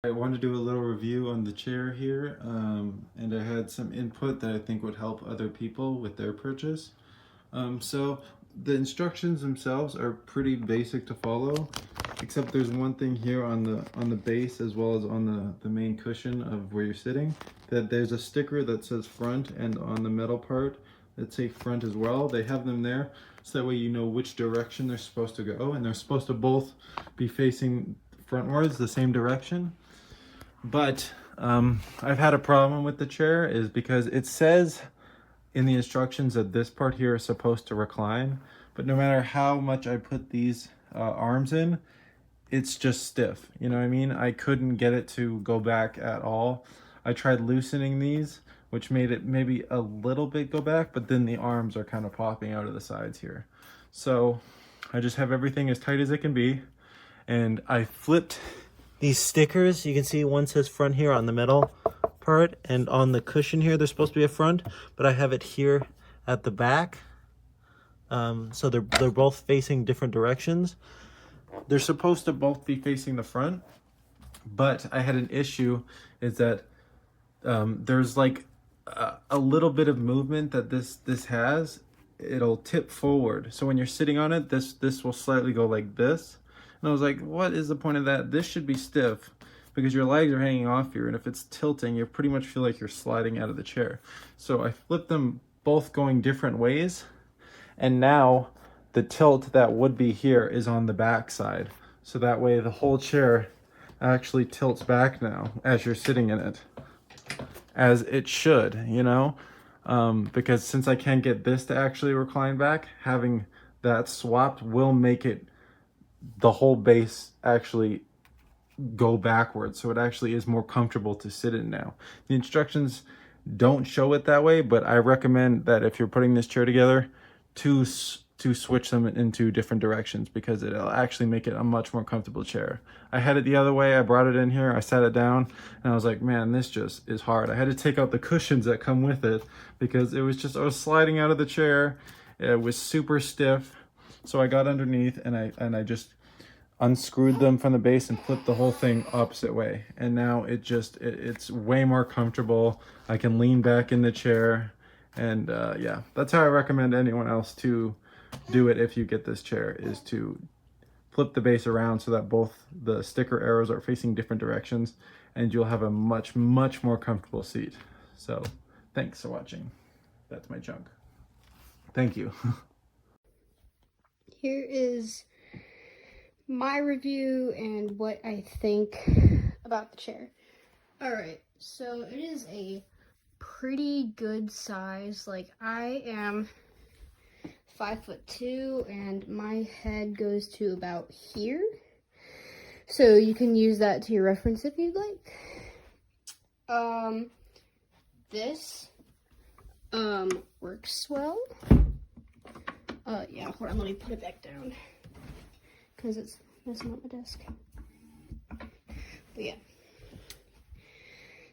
I wanted to do a little review on the chair here, and I had some input that I think would help other people with their purchase. So the instructions themselves are pretty basic to follow, except there's one thing here on the base as well as on the main cushion of where you're sitting, that there's a sticker that says front, and on the metal part that say front as well. They have them there so that way you know which direction they're supposed to go, and they're supposed to both be facing frontwards the same direction. But I've had a problem with the chair is because it says in the instructions that this part here is supposed to recline, but no matter how much I put these arms in, it's just stiff. You know what I mean? I couldn't get it to go back at all. I tried loosening these, which made it maybe a little bit go back, but then the arms are kind of popping out of the sides here. So I just have everything as tight as it can be, and I flipped these stickers. You can see one says front here on the metal part, and on the cushion here there's supposed to be a front, but I have it here at the back. So they're both facing different directions. They're supposed to both be facing the front, but I had an issue is that there's like a little bit of movement that this has. It'll tip forward, so when you're sitting on it, this will slightly go like this. And I was like, what is the point of that? This should be stiff because your legs are hanging off here, and if it's tilting, you pretty much feel like you're sliding out of the chair. So I flipped them both going different ways, and now the tilt that would be here is on the back side. So that way the whole chair actually tilts back now as you're sitting in it, as it should, you know? Because since I can't get this to actually recline back, having that swapped will make it the whole base actually go backwards, so it actually is more comfortable to sit in now. The instructions don't show it that way, but I recommend that if you're putting this chair together to switch them into different directions, because it'll actually make it a much more comfortable chair. I had it the other way. I brought it in here, I sat it down, and I was like, man, this just is hard. I had to take out the cushions that come with it because it was just, I was sliding out of the chair. It was super stiff. So I got underneath and I just unscrewed them from the base and flipped the whole thing opposite way. And now it's way more comfortable. I can lean back in the chair, and yeah, that's how I recommend anyone else to do it if you get this chair, is to flip the base around so that both the sticker arrows are facing different directions, and you'll have a much more comfortable seat. So thanks for watching. That's my junk. Thank you. Here is my review and what I think about the chair. Alright, so it is a pretty good size. Like, I am 5'2" and my head goes to about here. So you can use that to your reference if you'd like. This works well. Yeah, hold on, let me put it back down because it's messing up my desk. But yeah.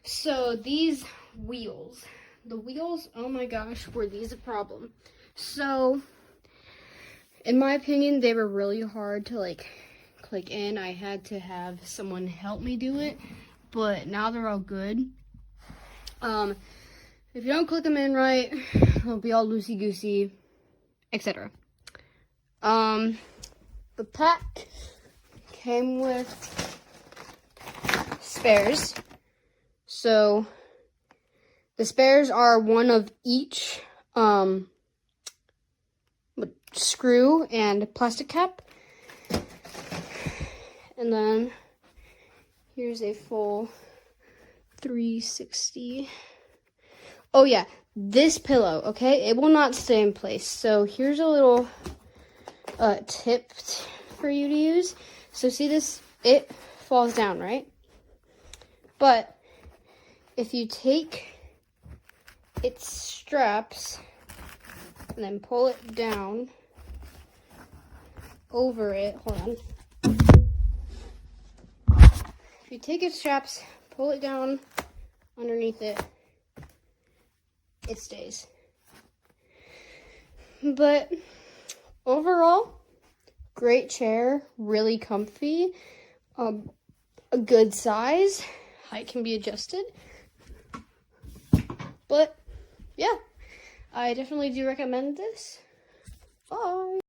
So these wheels, oh my gosh, were these a problem? So, in my opinion, they were really hard to like click in. I had to have someone help me do it, but now they're all good. If you don't click them in right, they'll be all loosey-goosey, etc. The pack came with spares. So the spares are one of each screw and plastic cap. And then here's a full 360. Oh yeah, this pillow, okay? It will not stay in place. So here's a little tip for you to use. So see this? It falls down, right? But if you take its straps and then pull it down over it, hold on. If you take its straps, pull it down underneath it, it stays. But overall, great chair, really comfy. A a good size. Height can be adjusted. But yeah, I definitely do recommend this. Bye.